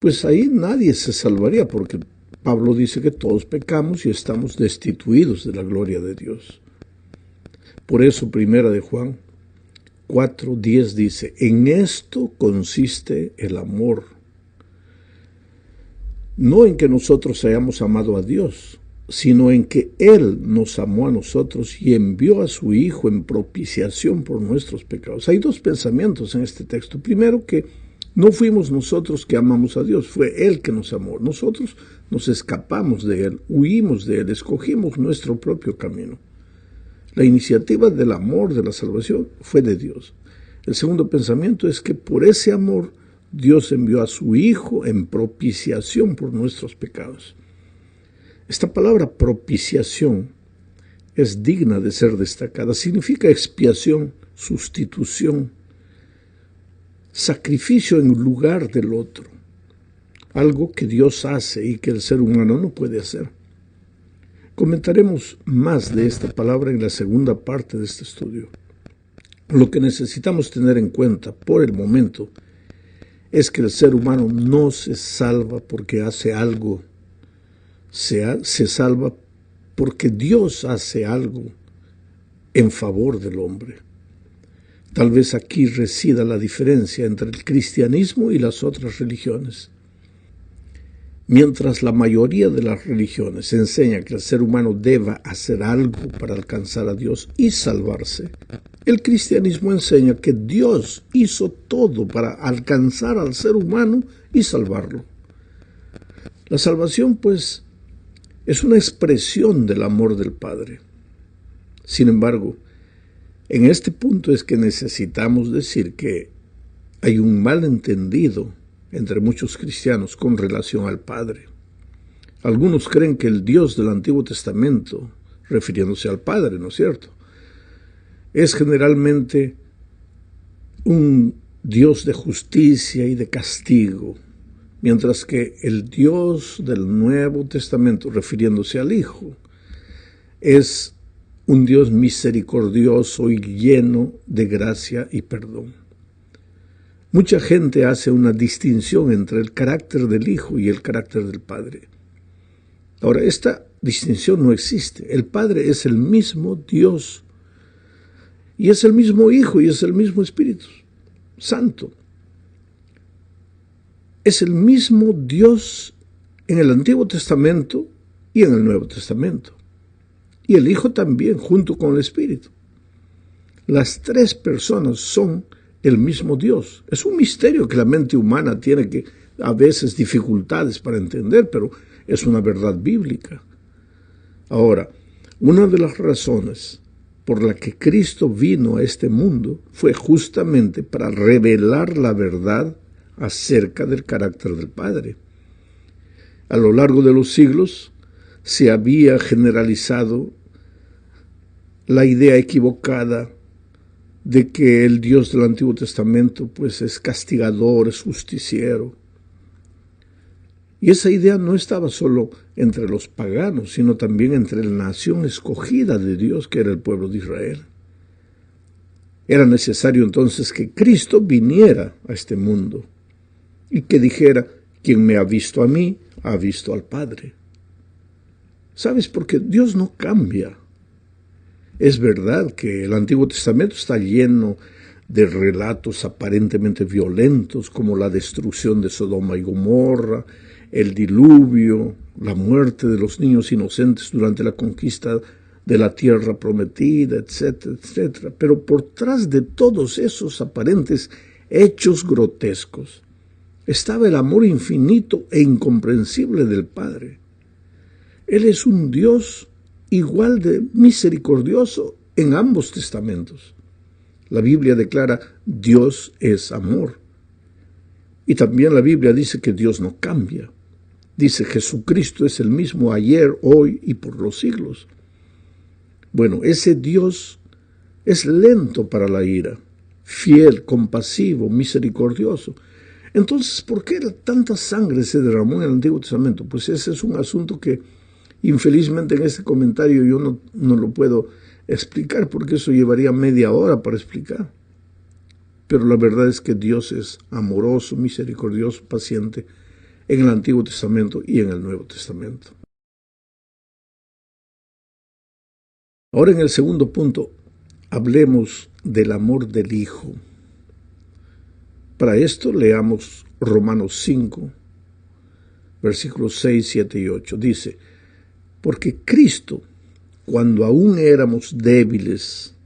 pues ahí nadie se salvaría, porque Pablo dice que todos pecamos y estamos destituidos de la gloria de Dios. Por eso, primera de Juan 4:10 dice, en esto consiste el amor. No en que nosotros hayamos amado a Dios, sino en que Él nos amó a nosotros y envió a su Hijo en propiciación por nuestros pecados. Hay dos pensamientos en este texto. Primero, que no fuimos nosotros que amamos a Dios, fue Él que nos amó. Nosotros nos escapamos de Él, huimos de Él, escogimos nuestro propio camino. La iniciativa del amor, de la salvación, fue de Dios. El segundo pensamiento es que por ese amor Dios envió a su Hijo en propiciación por nuestros pecados. Esta palabra propiciación es digna de ser destacada. Significa expiación, sustitución, sacrificio en lugar del otro. Algo que Dios hace y que el ser humano no puede hacer. Comentaremos más de esta palabra en la segunda parte de este estudio. Lo que necesitamos tener en cuenta por el momento es que el ser humano no se salva porque hace algo, se salva porque Dios hace algo en favor del hombre. Tal vez aquí resida la diferencia entre el cristianismo y las otras religiones. Mientras la mayoría de las religiones enseña que el ser humano deba hacer algo para alcanzar a Dios y salvarse, el cristianismo enseña que Dios hizo todo para alcanzar al ser humano y salvarlo. La salvación, pues, es una expresión del amor del Padre. Sin embargo, en este punto es que necesitamos decir que hay un malentendido entre muchos cristianos con relación al Padre. Algunos creen que el Dios del Antiguo Testamento, refiriéndose al Padre, ¿no es cierto?, es generalmente un Dios de justicia y de castigo, mientras que el Dios del Nuevo Testamento, refiriéndose al Hijo, es un Dios misericordioso y lleno de gracia y perdón. Mucha gente hace una distinción entre el carácter del Hijo y el carácter del Padre. Ahora, esta distinción no existe. El Padre es el mismo Dios, y es el mismo Hijo, y es el mismo Espíritu Santo. Es el mismo Dios en el Antiguo Testamento y en el Nuevo Testamento. Y el Hijo también, junto con el Espíritu. Las tres personas son el mismo Dios. Es un misterio que la mente humana tiene que a veces dificultades para entender, pero es una verdad bíblica. Ahora, una de las razones por la que Cristo vino a este mundo fue justamente para revelar la verdad acerca del carácter del Padre. A lo largo de los siglos se había generalizado la idea equivocada de que el Dios del Antiguo Testamento pues es castigador, es justiciero. Y esa idea no estaba solo entre los paganos, sino también entre la nación escogida de Dios, que era el pueblo de Israel. Era necesario entonces que Cristo viniera a este mundo y que dijera, quien me ha visto a mí, ha visto al Padre. ¿Sabes? Porque Dios no cambia. Es verdad que el Antiguo Testamento está lleno de relatos aparentemente violentos, como la destrucción de Sodoma y Gomorra, el diluvio, la muerte de los niños inocentes durante la conquista de la tierra prometida, etcétera, etcétera. Pero por tras de todos esos aparentes hechos grotescos estaba el amor infinito e incomprensible del Padre. Él es un Dios igual de misericordioso en ambos testamentos. La Biblia declara, Dios es amor. Y también la Biblia dice que Dios no cambia. Dice, Jesucristo es el mismo ayer, hoy y por los siglos. Bueno, ese Dios es lento para la ira, fiel, compasivo, misericordioso. Entonces, ¿por qué tanta sangre se derramó en el Antiguo Testamento? Pues ese es un asunto que infelizmente en este comentario yo no lo puedo explicar, porque eso llevaría media hora para explicar. Pero la verdad es que Dios es amoroso, misericordioso, paciente, en el Antiguo Testamento y en el Nuevo Testamento. Ahora, en el segundo punto, hablemos del amor del Hijo. Para esto leamos Romanos 5, versículos 6, 7 y 8. Dice: porque Cristo, cuando aún éramos débiles,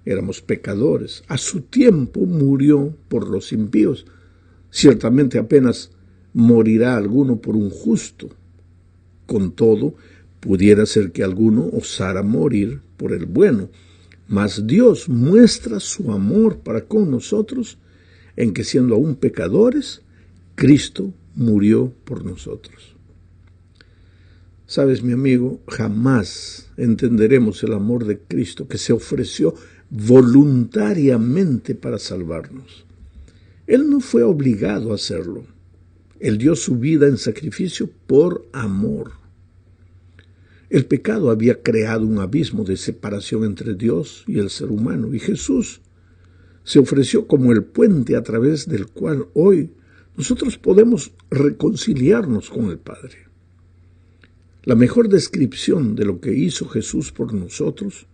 éramos pecadores, a su tiempo murió por los impíos. Ciertamente apenas morirá alguno por un justo. Con todo, pudiera ser que alguno osara morir por el bueno. Mas Dios muestra su amor para con nosotros en que, siendo aún pecadores, Cristo murió por nosotros. Sabes, mi amigo, jamás entenderemos el amor de Cristo, que se ofreció voluntariamente para salvarnos. Él no fue obligado a hacerlo. Él dio su vida en sacrificio por amor. El pecado había creado un abismo de separación entre Dios y el ser humano, y Jesús se ofreció como el puente a través del cual hoy nosotros podemos reconciliarnos con el Padre. La mejor descripción de lo que hizo Jesús por nosotros,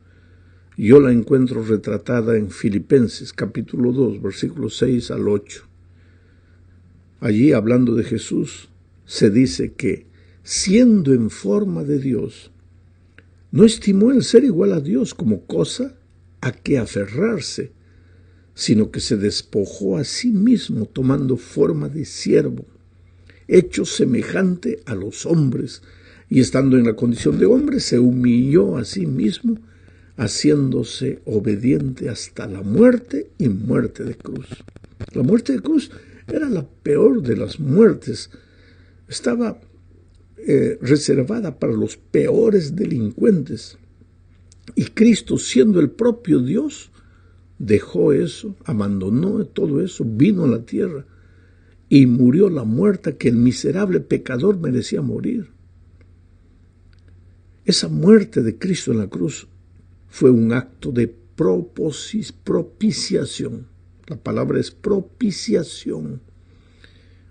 yo la encuentro retratada en Filipenses capítulo 2, versículos 6 al 8. Allí, hablando de Jesús, se dice que, siendo en forma de Dios, no estimó el ser igual a Dios como cosa a que aferrarse, sino que se despojó a sí mismo, tomando forma de siervo, hecho semejante a los hombres, y estando en la condición de hombre, se humilló a sí mismo, haciéndose obediente hasta la muerte y muerte de cruz. La muerte de cruz era la peor de las muertes. Estaba reservada para los peores delincuentes. Y Cristo, siendo el propio Dios, dejó eso, abandonó todo eso, vino a la tierra y murió la muerte que el miserable pecador merecía morir. Esa muerte de Cristo en la cruz fue un acto de propiciación. La palabra es propiciación.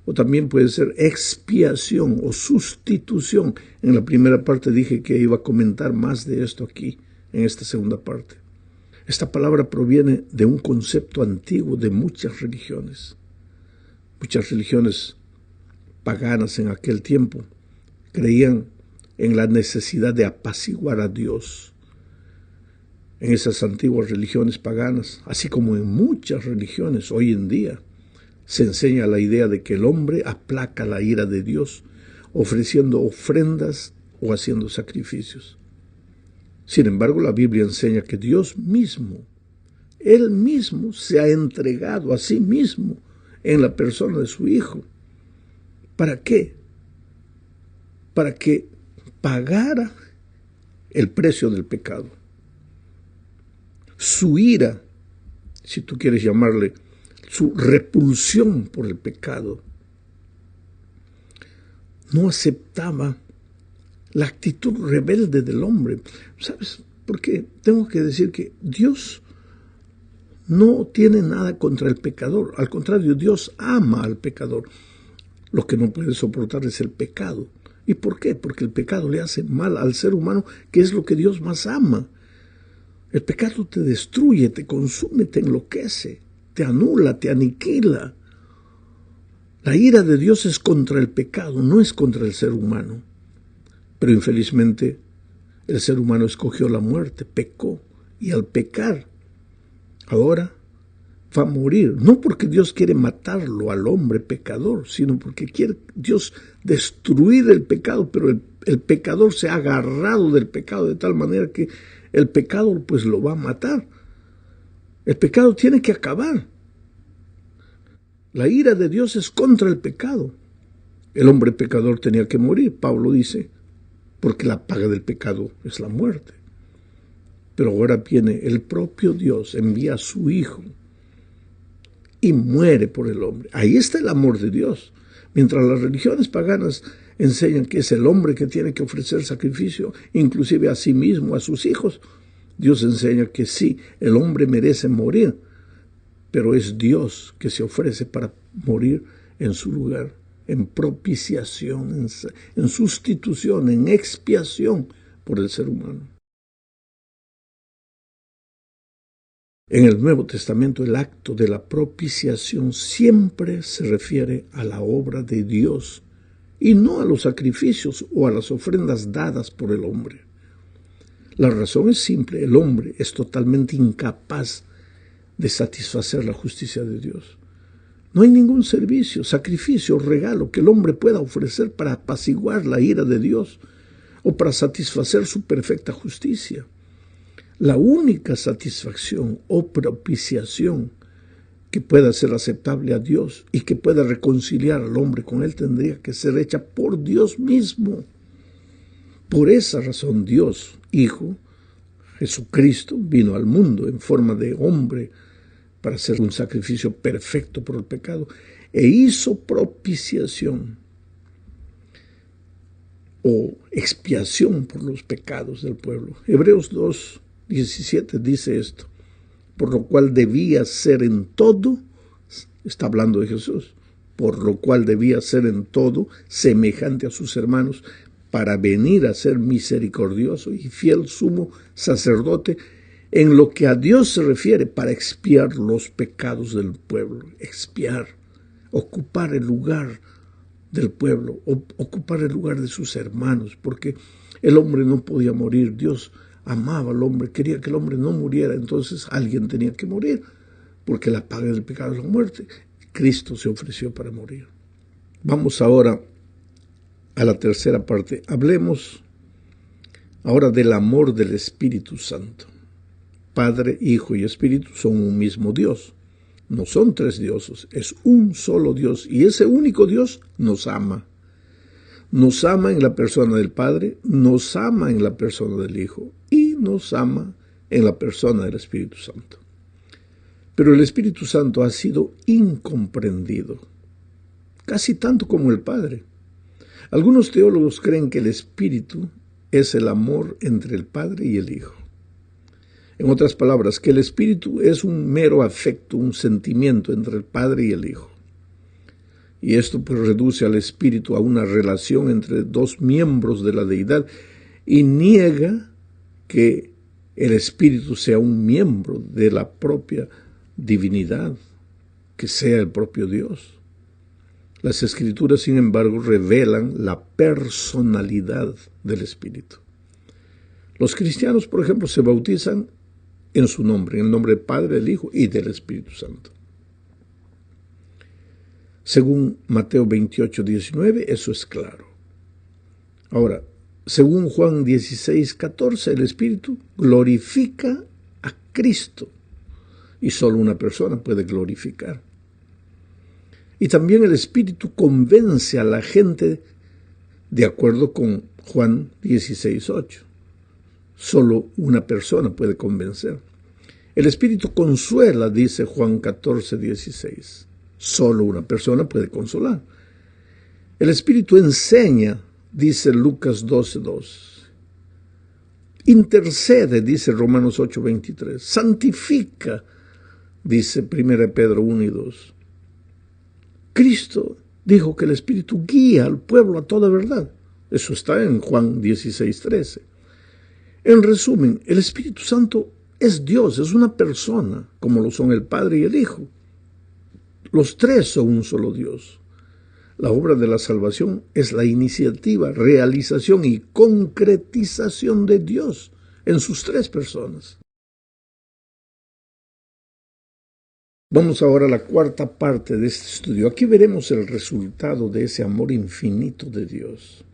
O también puede ser expiación o sustitución. En la primera parte dije que iba a comentar más de esto aquí, en esta segunda parte. Esta palabra proviene de un concepto antiguo de muchas religiones. Muchas religiones paganas en aquel tiempo creían en la necesidad de apaciguar a Dios. En esas antiguas religiones paganas, así como en muchas religiones hoy en día, se enseña la idea de que el hombre aplaca la ira de Dios, ofreciendo ofrendas o haciendo sacrificios. Sin embargo, la Biblia enseña que Dios mismo, Él mismo se ha entregado a sí mismo en la persona de su Hijo. ¿Para qué? Para que pagara el precio del pecado. Su ira, si tú quieres llamarle, su repulsión por el pecado, no aceptaba la actitud rebelde del hombre. ¿Sabes? Porque tengo que decir que Dios no tiene nada contra el pecador. Al contrario, Dios ama al pecador. Lo que no puede soportar es el pecado. ¿Y por qué? Porque el pecado le hace mal al ser humano, que es lo que Dios más ama. El pecado te destruye, te consume, te enloquece, te anula, te aniquila. La ira de Dios es contra el pecado, no es contra el ser humano. Pero infelizmente el ser humano escogió la muerte, pecó, y al pecar ahora va a morir. No porque Dios quiere matarlo al hombre pecador, sino porque quiere Dios destruir el pecado, pero el pecador se ha agarrado del pecado de tal manera que el pecado pues lo va a matar. El pecado tiene que acabar. La ira de Dios es contra el pecado. El hombre pecador tenía que morir, Pablo dice, porque la paga del pecado es la muerte. Pero ahora viene el propio Dios, envía a su Hijo y muere por el hombre. Ahí está el amor de Dios. Mientras las religiones paganas enseñan que es el hombre que tiene que ofrecer sacrificio, inclusive a sí mismo, a sus hijos, Dios enseña que sí, el hombre merece morir, pero es Dios que se ofrece para morir en su lugar, en propiciación, en sustitución, en expiación por el ser humano. En el Nuevo Testamento el acto de la propiciación siempre se refiere a la obra de Dios y no a los sacrificios o a las ofrendas dadas por el hombre. La razón es simple: el hombre es totalmente incapaz de satisfacer la justicia de Dios. No hay ningún servicio, sacrificio o regalo que el hombre pueda ofrecer para apaciguar la ira de Dios o para satisfacer su perfecta justicia. La única satisfacción o propiciación que pueda ser aceptable a Dios y que pueda reconciliar al hombre con Él tendría que ser hecha por Dios mismo. Por esa razón Dios, Hijo, Jesucristo, vino al mundo en forma de hombre para hacer un sacrificio perfecto por el pecado e hizo propiciación o expiación por los pecados del pueblo. Hebreos 2:17 dice esto: por lo cual debía ser en todo, está hablando de Jesús, por lo cual debía ser en todo semejante a sus hermanos, para venir a ser misericordioso y fiel sumo sacerdote en lo que a Dios se refiere, para expiar los pecados del pueblo. Expiar, ocupar el lugar del pueblo, ocupar el lugar de sus hermanos, porque el hombre no podía morir. Dios amaba al hombre, quería que el hombre no muriera, entonces alguien tenía que morir, porque la paga del pecado es la muerte. Cristo se ofreció para morir. Vamos ahora a la tercera parte. Hablemos ahora del amor del Espíritu Santo. Padre, Hijo y Espíritu son un mismo Dios. No son tres dioses, es un solo Dios, y ese único Dios nos ama. Nos ama en la persona del Padre, nos ama en la persona del Hijo y nos ama en la persona del Espíritu Santo. Pero el Espíritu Santo ha sido incomprendido, casi tanto como el Padre. Algunos teólogos creen que el Espíritu es el amor entre el Padre y el Hijo. En otras palabras, que el Espíritu es un mero afecto, un sentimiento entre el Padre y el Hijo. Y esto pues reduce al Espíritu a una relación entre dos miembros de la deidad y niega que el Espíritu sea un miembro de la propia divinidad, que sea el propio Dios. Las Escrituras, sin embargo, revelan la personalidad del Espíritu. Los cristianos, por ejemplo, se bautizan en su nombre, en el nombre del Padre, del Hijo y del Espíritu Santo. Según Mateo 28:19, eso es claro. Ahora, según Juan 16:14, el Espíritu glorifica a Cristo y solo una persona puede glorificar. Y también el Espíritu convence a la gente de acuerdo con Juan 16:8. Solo una persona puede convencer. El Espíritu consuela, dice Juan 14:16. Solo una persona puede consolar. El Espíritu enseña, dice Lucas 12:2. Intercede, dice Romanos 8:23. Santifica, dice 1 Pedro 1:2. Cristo dijo que el Espíritu guía al pueblo a toda verdad. Eso está en Juan 16:13. En resumen, el Espíritu Santo es Dios, es una persona, como lo son el Padre y el Hijo. Los tres son un solo Dios. La obra de la salvación es la iniciativa, realización y concretización de Dios en sus tres personas. Vamos ahora a la cuarta parte de este estudio. Aquí veremos el resultado de ese amor infinito de Dios.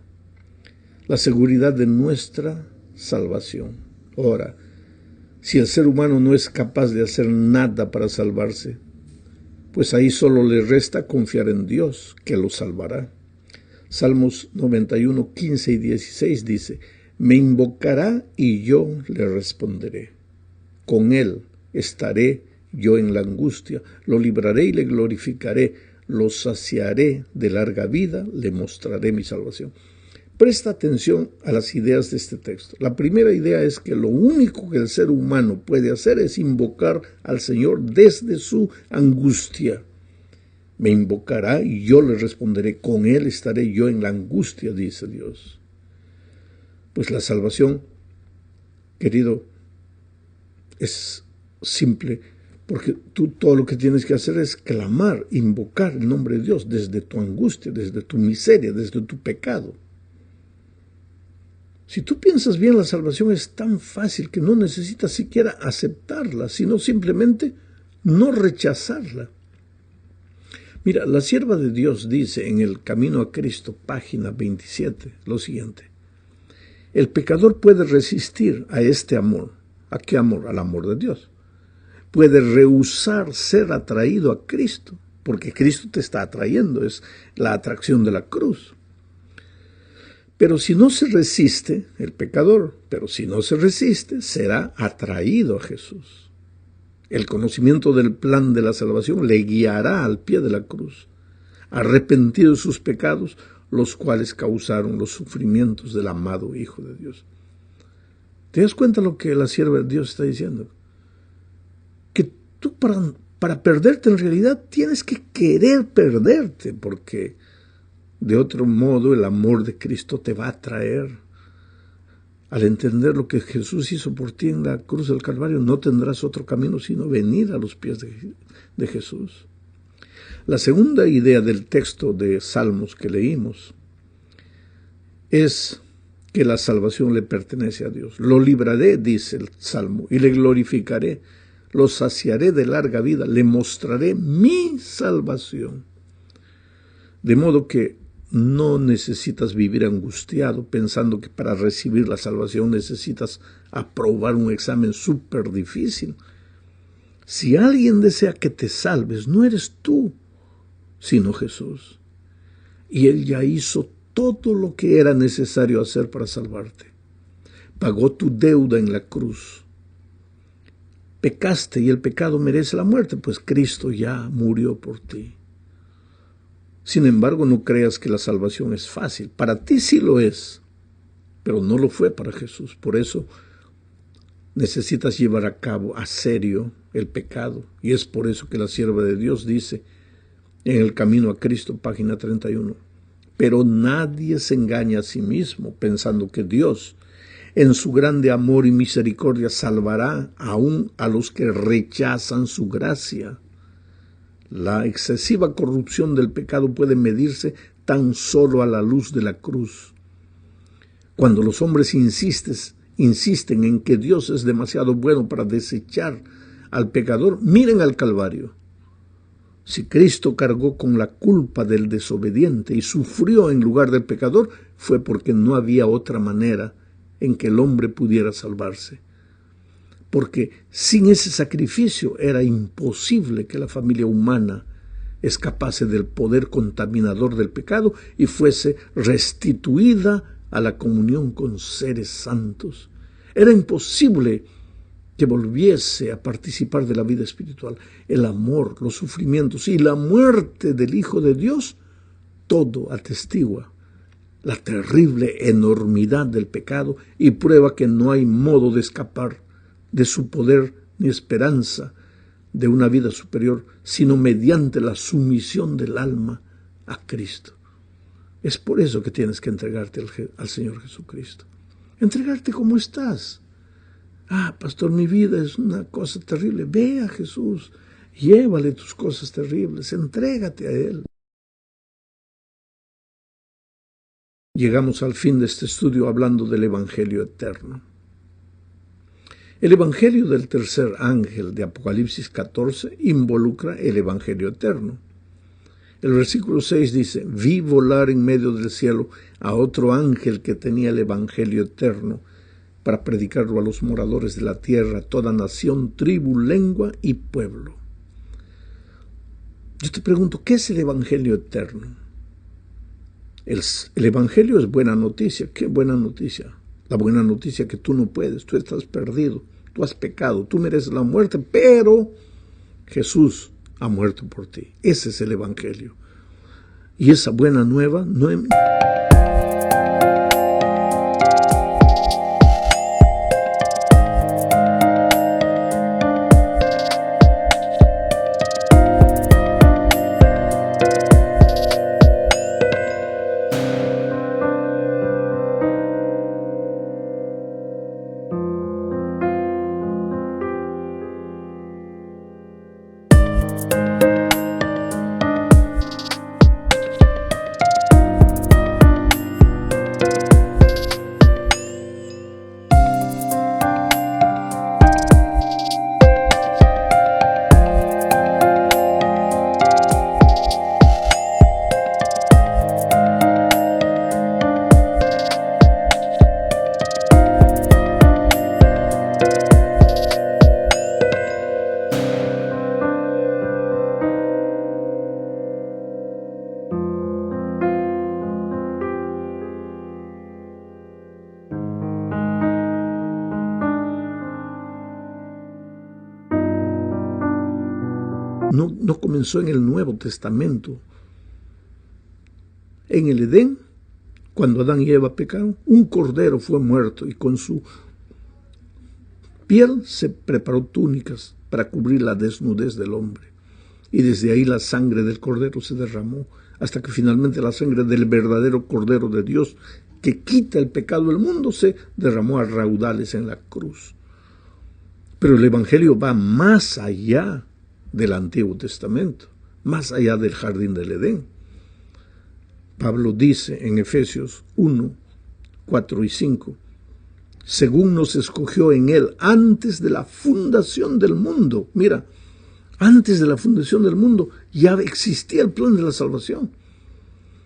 La seguridad de nuestra salvación. Ahora, si el ser humano no es capaz de hacer nada para salvarse, pues ahí solo le resta confiar en Dios, que lo salvará. Salmos 91, 15 y 16 dice: me invocará y yo le responderé. Con él estaré yo en la angustia, lo libraré y le glorificaré, lo saciaré de larga vida, le mostraré mi salvación. Presta atención a las ideas de este texto. La primera idea es que lo único que el ser humano puede hacer es invocar al Señor desde su angustia. Me invocará y yo le responderé. Con él estaré yo en la angustia, dice Dios. Pues la salvación, querido, es simple, porque tú todo lo que tienes que hacer es clamar, invocar el nombre de Dios desde tu angustia, desde tu miseria, desde tu pecado. Si tú piensas bien, la salvación es tan fácil que no necesitas siquiera aceptarla, sino simplemente no rechazarla. Mira, la sierva de Dios dice en El Camino a Cristo, página 27, lo siguiente. El pecador puede resistir a este amor. ¿A qué amor? Al amor de Dios. Puede rehusar ser atraído a Cristo, porque Cristo te está atrayendo, es la atracción de la cruz. Pero si no se resiste, el pecador, será atraído a Jesús. El conocimiento del plan de la salvación le guiará al pie de la cruz, arrepentido de sus pecados, los cuales causaron los sufrimientos del amado Hijo de Dios. ¿Te das cuenta lo que la sierva de Dios está diciendo? Que tú para perderte en realidad tienes que querer perderte, porque de otro modo el amor de Cristo te va a atraer. Al entender lo que Jesús hizo por ti en la cruz del Calvario, no tendrás otro camino sino venir a los pies de Jesús. La segunda idea del texto de Salmos que leímos es que la salvación le pertenece a Dios. Lo libraré, dice el Salmo, y le glorificaré, lo saciaré de larga vida, le mostraré mi salvación. De modo que no necesitas vivir angustiado pensando que para recibir la salvación necesitas aprobar un examen súper difícil. Si alguien desea que te salves, no eres tú, sino Jesús. Y Él ya hizo todo lo que era necesario hacer para salvarte. Pagó tu deuda en la cruz. Pecaste y el pecado merece la muerte, pues Cristo ya murió por ti. Sin embargo, no creas que la salvación es fácil. Para ti sí lo es, pero no lo fue para Jesús. Por eso necesitas llevar a cabo a serio el pecado. Y es por eso que la sierva de Dios dice en El Camino a Cristo, página 31, pero nadie se engaña a sí mismo pensando que Dios, en su grande amor y misericordia, salvará aún a los que rechazan su gracia. La excesiva corrupción del pecado puede medirse tan solo a la luz de la cruz. Cuando los hombres insisten en que Dios es demasiado bueno para desechar al pecador, miren al Calvario. Si Cristo cargó con la culpa del desobediente y sufrió en lugar del pecador, fue porque no había otra manera en que el hombre pudiera salvarse. Porque sin ese sacrificio era imposible que la familia humana escapase del poder contaminador del pecado y fuese restituida a la comunión con seres santos. Era imposible que volviese a participar de la vida espiritual. El amor, los sufrimientos y la muerte del Hijo de Dios, todo atestigua la terrible enormidad del pecado y prueba que no hay modo de escapar de su poder ni esperanza de una vida superior, sino mediante la sumisión del alma a Cristo. Es por eso que tienes que entregarte al Señor Jesucristo. Entregarte como estás. Pastor, mi vida es una cosa terrible. Ve a Jesús, llévale tus cosas terribles, entrégate a Él. Llegamos al fin de este estudio hablando del Evangelio eterno. El Evangelio del tercer ángel de Apocalipsis 14 involucra el Evangelio eterno. El versículo 6 dice, vi volar en medio del cielo a otro ángel que tenía el Evangelio eterno para predicarlo a los moradores de la tierra, toda nación, tribu, lengua y pueblo. Yo te pregunto, ¿qué es el Evangelio eterno? El Evangelio es buena noticia. ¿Qué buena noticia? La buena noticia que tú no puedes, tú estás perdido, tú has pecado, tú mereces la muerte, pero Jesús ha muerto por ti. Ese es el Evangelio. Y esa buena nueva no es... no comenzó en el Nuevo Testamento. En el Edén, cuando Adán y Eva pecaron, un cordero fue muerto y con su piel se preparó túnicas para cubrir la desnudez del hombre. Y desde ahí la sangre del cordero se derramó hasta que finalmente la sangre del verdadero Cordero de Dios, que quita el pecado del mundo, se derramó a raudales en la cruz. Pero el Evangelio va más allá del Antiguo Testamento, más allá del jardín del Edén. Pablo dice en Efesios 1, 4 y 5, según nos escogió en él antes de la fundación del mundo. Mira, antes de la fundación del mundo ya existía el plan de la salvación.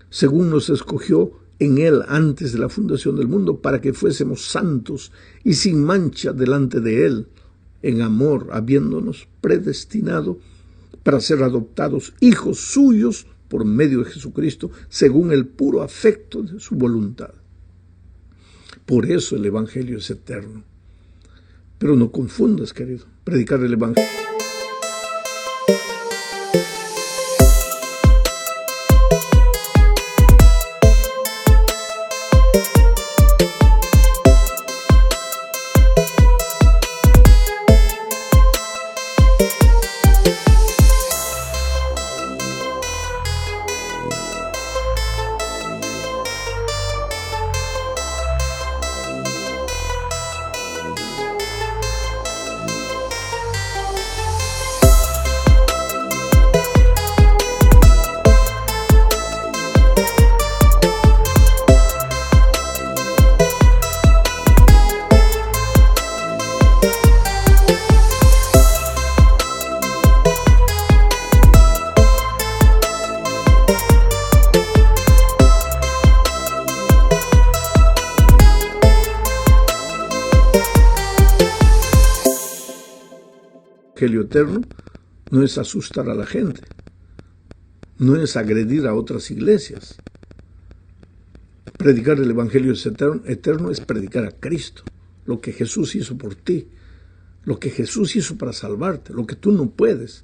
Según nos escogió en él antes de la fundación del mundo para que fuésemos santos y sin mancha delante de él, en amor, habiéndonos predestinado para ser adoptados hijos suyos por medio de Jesucristo, según el puro afecto de su voluntad. Por eso el Evangelio es eterno. Pero no confundas, querido, predicar el Evangelio. El Evangelio eterno no es asustar a la gente, no es agredir a otras iglesias. Predicar el Evangelio eterno es predicar a Cristo, lo que Jesús hizo por ti, lo que Jesús hizo para salvarte, lo que tú no puedes.